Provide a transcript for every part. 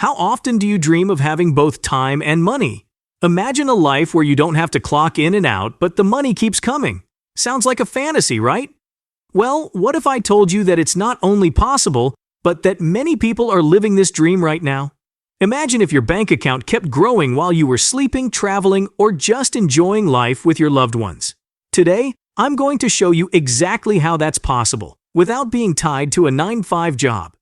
How often do you dream of having both time and money? Imagine a life where you don't have to clock in and out, but the money keeps coming. Sounds like a fantasy, right? Well, what if I told you that it's not only possible, but that many people are living this dream right now? Imagine if your bank account kept growing while you were sleeping, traveling, or just enjoying life with your loved ones. Today, I'm going to show you exactly how that's possible, without being tied to a 9-to-5 job.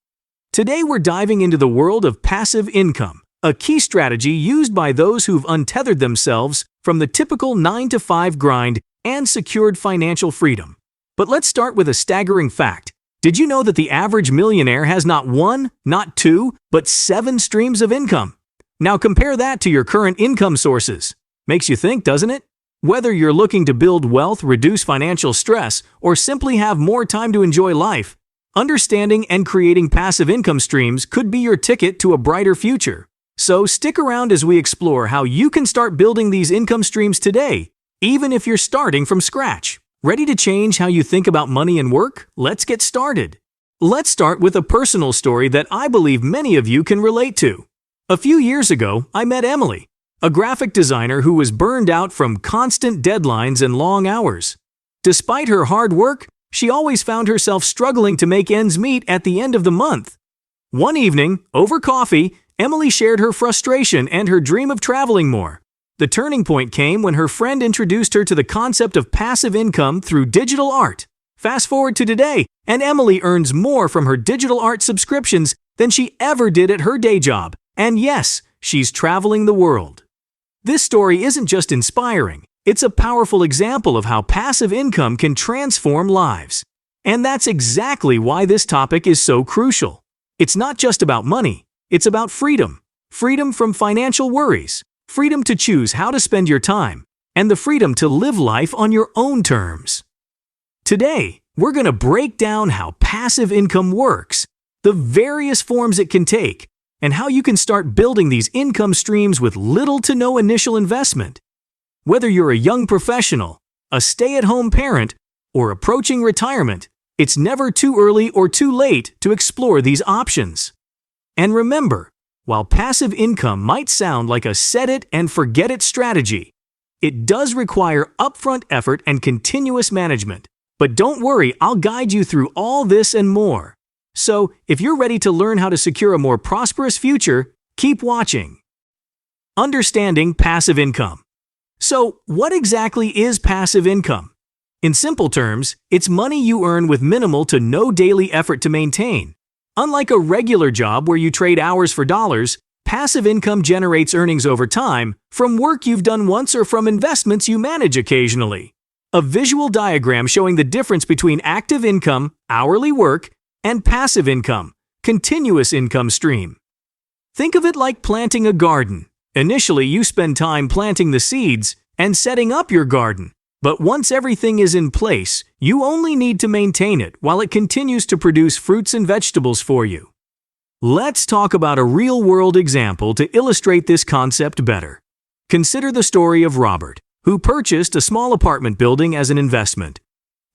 Today we're diving into the world of passive income, a key strategy used by those who've untethered themselves from the typical 9-to-5 grind and secured financial freedom. But let's start with a staggering fact. Did you know that the average millionaire has not one, not two, but 7 streams of income? Now compare that to your current income sources. Makes you think, doesn't it? Whether you're looking to build wealth, reduce financial stress, or simply have more time to enjoy life, understanding and creating passive income streams could be your ticket to a brighter future. So stick around as we explore how you can start building these income streams today, even if you're starting from scratch. Ready to change how you think about money and work? Let's get started. Let's start with a personal story that I believe many of you can relate to. A few years ago, I met Emily, a graphic designer who was burned out from constant deadlines and long hours. Despite her hard work, she always found herself struggling to make ends meet at the end of the month. One evening, over coffee, Emily shared her frustration and her dream of traveling more. The turning point came when her friend introduced her to the concept of passive income through digital art. Fast forward to today, and Emily earns more from her digital art subscriptions than she ever did at her day job. And yes, she's traveling the world. This story isn't just inspiring, it's a powerful example of how passive income can transform lives. And that's exactly why this topic is so crucial. It's not just about money, it's about freedom. Freedom from financial worries. Freedom to choose how to spend your time, and the freedom to live life on your own terms. Today, we're going to break down how passive income works, the various forms it can take, and how you can start building these income streams with little to no initial investment. Whether you're a young professional, a stay-at-home parent, or approaching retirement, it's never too early or too late to explore these options. And remember, while passive income might sound like a set-it-and-forget-it strategy, it does require upfront effort and continuous management. But don't worry, I'll guide you through all this and more. So, if you're ready to learn how to secure a more prosperous future, keep watching. Understanding passive income. So, what exactly is passive income? In simple terms, it's money you earn with minimal to no daily effort to maintain. Unlike a regular job where you trade hours for dollars, passive income generates earnings over time from work you've done once or from investments you manage occasionally. A visual diagram showing the difference between active income, hourly work, and passive income, continuous income stream. Think of it like planting a garden. Initially, you spend time planting the seeds and setting up your garden. But once everything is in place, you only need to maintain it while it continues to produce fruits and vegetables for you. Let's talk about a real-world example to illustrate this concept better. Consider the story of Robert, who purchased a small apartment building as an investment.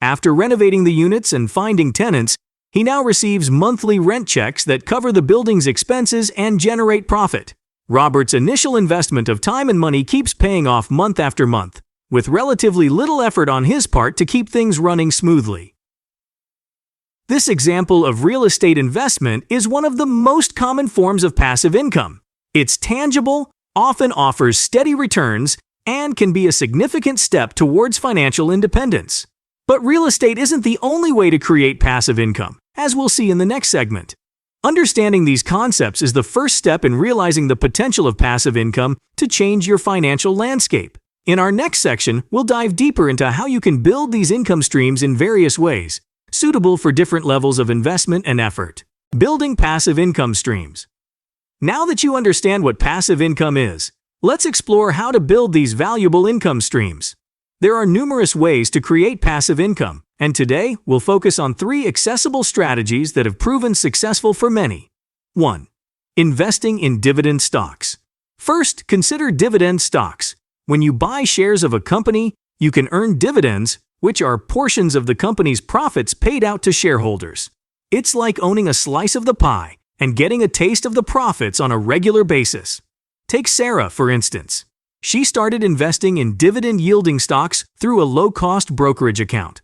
After renovating the units and finding tenants, he now receives monthly rent checks that cover the building's expenses and generate profit. Robert's initial investment of time and money keeps paying off month after month, with relatively little effort on his part to keep things running smoothly. This example of real estate investment is one of the most common forms of passive income. It's tangible, often offers steady returns, and can be a significant step towards financial independence. But real estate isn't the only way to create passive income, as we'll see in the next segment. Understanding these concepts is the first step in realizing the potential of passive income to change your financial landscape. In our next section, we'll dive deeper into how you can build these income streams in various ways, suitable for different levels of investment and effort. Building passive income streams. Now that you understand what passive income is, let's explore how to build these valuable income streams. There are numerous ways to create passive income, and today we'll focus on 3 accessible strategies that have proven successful for many. 1. Investing in dividend stocks. First, consider dividend stocks. When you buy shares of a company, you can earn dividends, which are portions of the company's profits paid out to shareholders. It's like owning a slice of the pie, and getting a taste of the profits on a regular basis. Take Sarah, for instance. She started investing in dividend-yielding stocks through a low-cost brokerage account.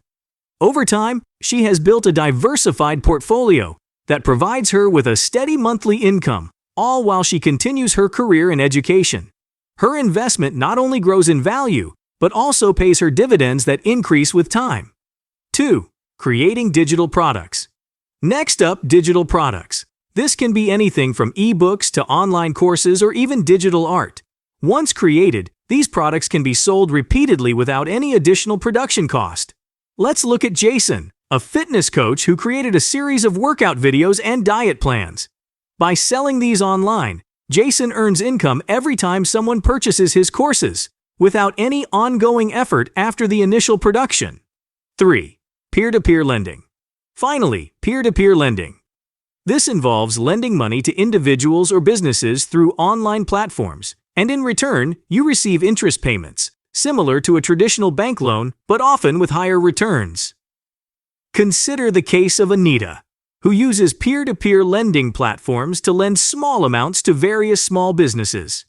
Over time, she has built a diversified portfolio that provides her with a steady monthly income, all while she continues her career in education. Her investment not only grows in value, but also pays her dividends that increase with time. 2. Creating digital products. Next up, digital products. This can be anything from ebooks to online courses or even digital art. Once created, these products can be sold repeatedly without any additional production cost. Let's look at Jason, a fitness coach who created a series of workout videos and diet plans. By selling these online, Jason earns income every time someone purchases his courses, without any ongoing effort after the initial production. 3. Peer-to-peer lending. Finally, peer-to-peer lending. This involves lending money to individuals or businesses through online platforms, and in return, you receive interest payments, similar to a traditional bank loan, but often with higher returns. Consider the case of Anita, who uses peer-to-peer lending platforms to lend small amounts to various small businesses.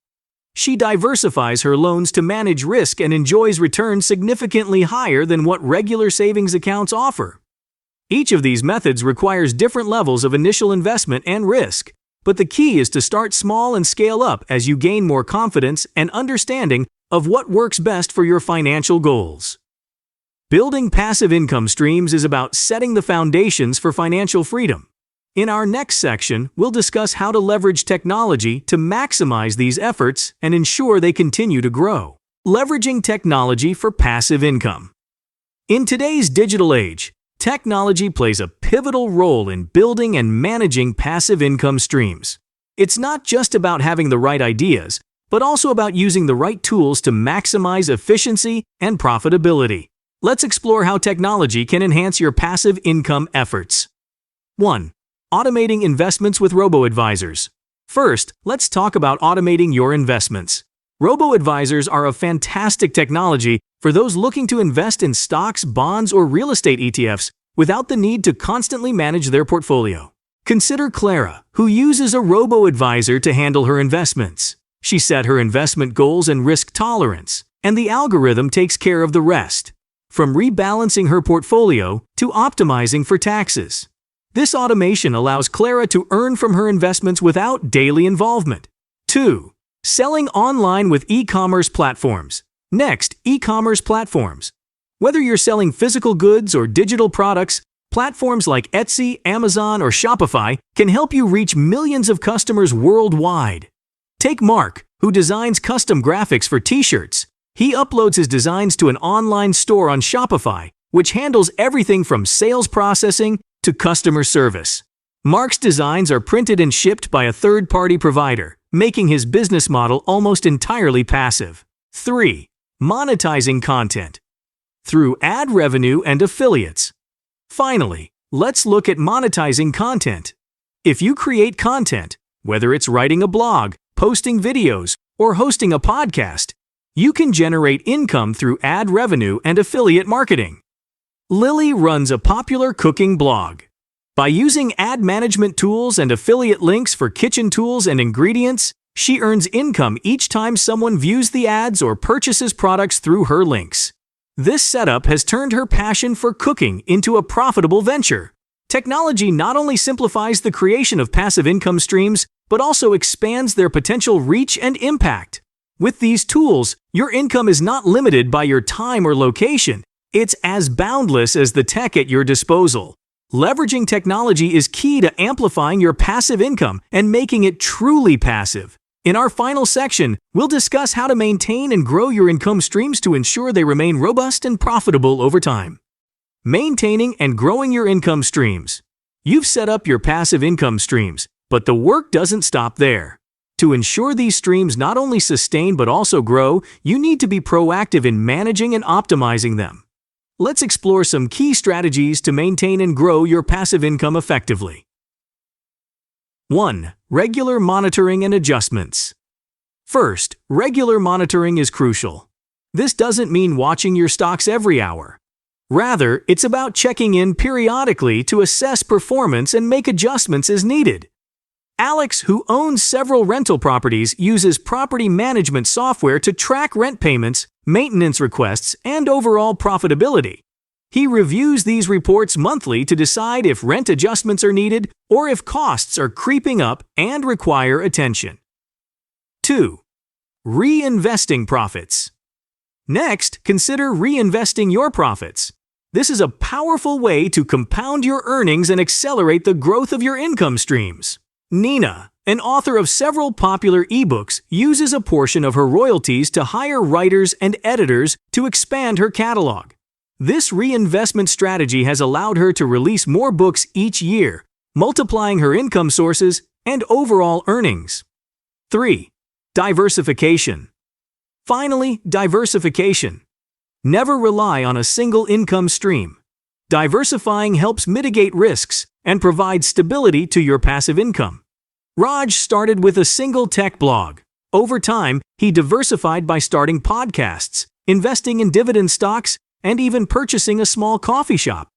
She diversifies her loans to manage risk and enjoys returns significantly higher than what regular savings accounts offer. Each of these methods requires different levels of initial investment and risk, but the key is to start small and scale up as you gain more confidence and understanding of what works best for your financial goals. Building passive income streams is about setting the foundations for financial freedom. In our next section, we'll discuss how to leverage technology to maximize these efforts and ensure they continue to grow. Leveraging technology for passive income. In today's digital age, technology plays a pivotal role in building and managing passive income streams. It's not just about having the right ideas, but also about using the right tools to maximize efficiency and profitability. Let's explore how technology can enhance your passive income efforts. 1. Automating investments with robo-advisors. First, let's talk about automating your investments. Robo-advisors are a fantastic technology for those looking to invest in stocks, bonds, or real estate ETFs without the need to constantly manage their portfolio. Consider Clara, who uses a robo-advisor to handle her investments. She set her investment goals and risk tolerance, and the algorithm takes care of the rest, from rebalancing her portfolio to optimizing for taxes. This automation allows Clara to earn from her investments without daily involvement. 2. Selling online with e-commerce platforms. Next, e-commerce platforms. Whether you're selling physical goods or digital products, platforms like Etsy, Amazon, or Shopify can help you reach millions of customers worldwide. Take Mark, who designs custom graphics for t-shirts. He uploads his designs to an online store on Shopify, which handles everything from sales processing to customer service. Mark's designs are printed and shipped by a third-party provider, making his business model almost entirely passive. 3. Monetizing content. Through ad revenue and affiliates. Finally, let's look at monetizing content. If you create content, whether it's writing a blog, posting videos, or hosting a podcast, you can generate income through ad revenue and affiliate marketing. Lily runs a popular cooking blog. By using ad management tools and affiliate links for kitchen tools and ingredients, she earns income each time someone views the ads or purchases products through her links. This setup has turned her passion for cooking into a profitable venture. Technology not only simplifies the creation of passive income streams, but also expands their potential reach and impact. With these tools, your income is not limited by your time or location. It's as boundless as the tech at your disposal. Leveraging technology is key to amplifying your passive income and making it truly passive. In our final section, we'll discuss how to maintain and grow your income streams to ensure they remain robust and profitable over time. Maintaining and growing your income streams. You've set up your passive income streams, but the work doesn't stop there. To ensure these streams not only sustain but also grow, you need to be proactive in managing and optimizing them. Let's explore some key strategies to maintain and grow your passive income effectively. 1. Regular monitoring and adjustments. First, regular monitoring is crucial. This doesn't mean watching your stocks every hour. Rather, it's about checking in periodically to assess performance and make adjustments as needed. Alex, who owns several rental properties, uses property management software to track rent payments, maintenance requests, and overall profitability. He reviews these reports monthly to decide if rent adjustments are needed or if costs are creeping up and require attention. 2. Reinvesting profits. Next, consider reinvesting your profits. This is a powerful way to compound your earnings and accelerate the growth of your income streams. Nina, an author of several popular ebooks, uses a portion of her royalties to hire writers and editors to expand her catalog. This reinvestment strategy has allowed her to release more books each year, multiplying her income sources and overall earnings. 3. Diversification. Finally, diversification. Never rely on a single income stream. Diversifying helps mitigate risks and provide stability to your passive income. Raj started with a single tech blog. Over time, he diversified by starting podcasts, investing in dividend stocks, and even purchasing a small coffee shop.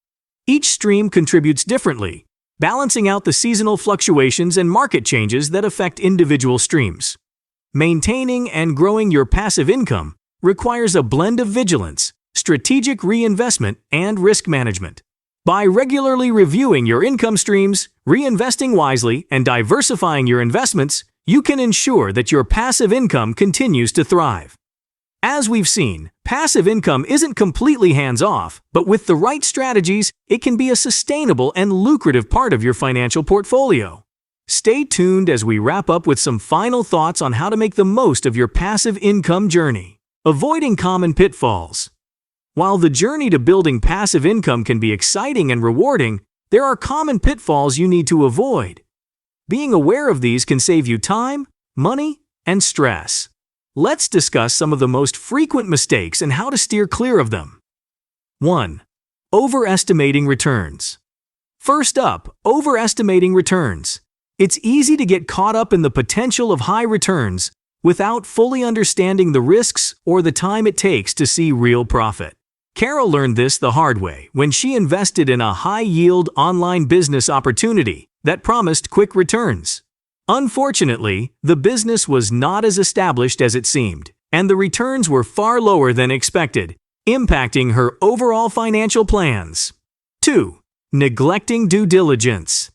Each stream contributes differently, balancing out the seasonal fluctuations and market changes that affect individual streams. Maintaining and growing your passive income requires a blend of vigilance, strategic reinvestment, and risk management. By regularly reviewing your income streams, reinvesting wisely, and diversifying your investments, you can ensure that your passive income continues to thrive. As we've seen, passive income isn't completely hands-off, but with the right strategies, it can be a sustainable and lucrative part of your financial portfolio. Stay tuned as we wrap up with some final thoughts on how to make the most of your passive income journey. Avoiding common pitfalls. While the journey to building passive income can be exciting and rewarding, there are common pitfalls you need to avoid. Being aware of these can save you time, money, and stress. Let's discuss some of the most frequent mistakes and how to steer clear of them. 1. Overestimating returns. First up, overestimating returns. It's easy to get caught up in the potential of high returns without fully understanding the risks or the time it takes to see real profit. Carol learned this the hard way when she invested in a high-yield online business opportunity that promised quick returns. Unfortunately, the business was not as established as it seemed, and the returns were far lower than expected, impacting her overall financial plans. 2. Neglecting due diligence.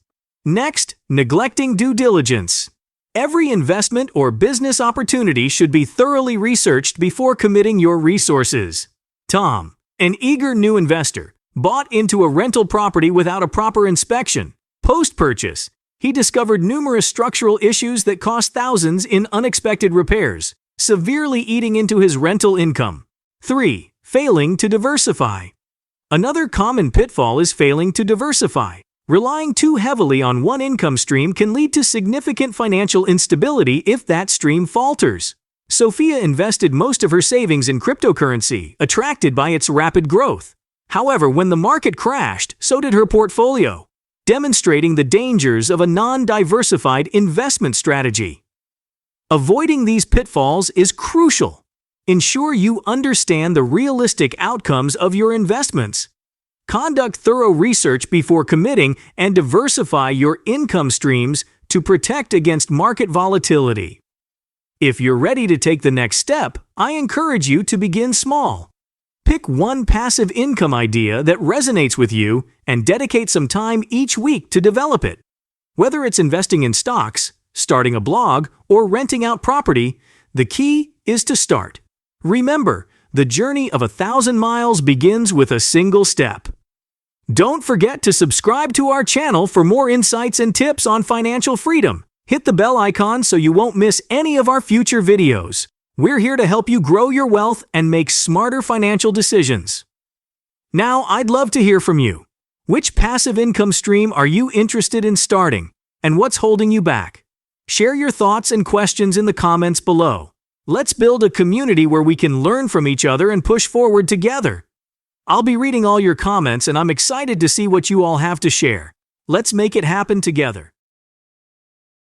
Next, neglecting due diligence. Every investment or business opportunity should be thoroughly researched before committing your resources. Tom, an eager new investor, bought into a rental property without a proper inspection. Post-purchase, he discovered numerous structural issues that cost thousands in unexpected repairs, severely eating into his rental income. 3. Failing to diversify. Another common pitfall is failing to diversify. Relying too heavily on one income stream can lead to significant financial instability if that stream falters. Sophia invested most of her savings in cryptocurrency, attracted by its rapid growth. However, when the market crashed, so did her portfolio, demonstrating the dangers of a non-diversified investment strategy. Avoiding these pitfalls is crucial. Ensure you understand the realistic outcomes of your investments. Conduct thorough research before committing and diversify your income streams to protect against market volatility. If you're ready to take the next step, I encourage you to begin small. Pick one passive income idea that resonates with you and dedicate some time each week to develop it. Whether it's investing in stocks, starting a blog, or renting out property, the key is to start. Remember, the journey of 1,000 miles begins with a single step. Don't forget to subscribe to our channel for more insights and tips on financial freedom. Hit the bell icon so you won't miss any of our future videos. We're here to help you grow your wealth and make smarter financial decisions. Now, I'd love to hear from you. Which passive income stream are you interested in starting, and what's holding you back? Share your thoughts and questions in the comments below. Let's build a community where we can learn from each other and push forward together. I'll be reading all your comments, and I'm excited to see what you all have to share. Let's make it happen together.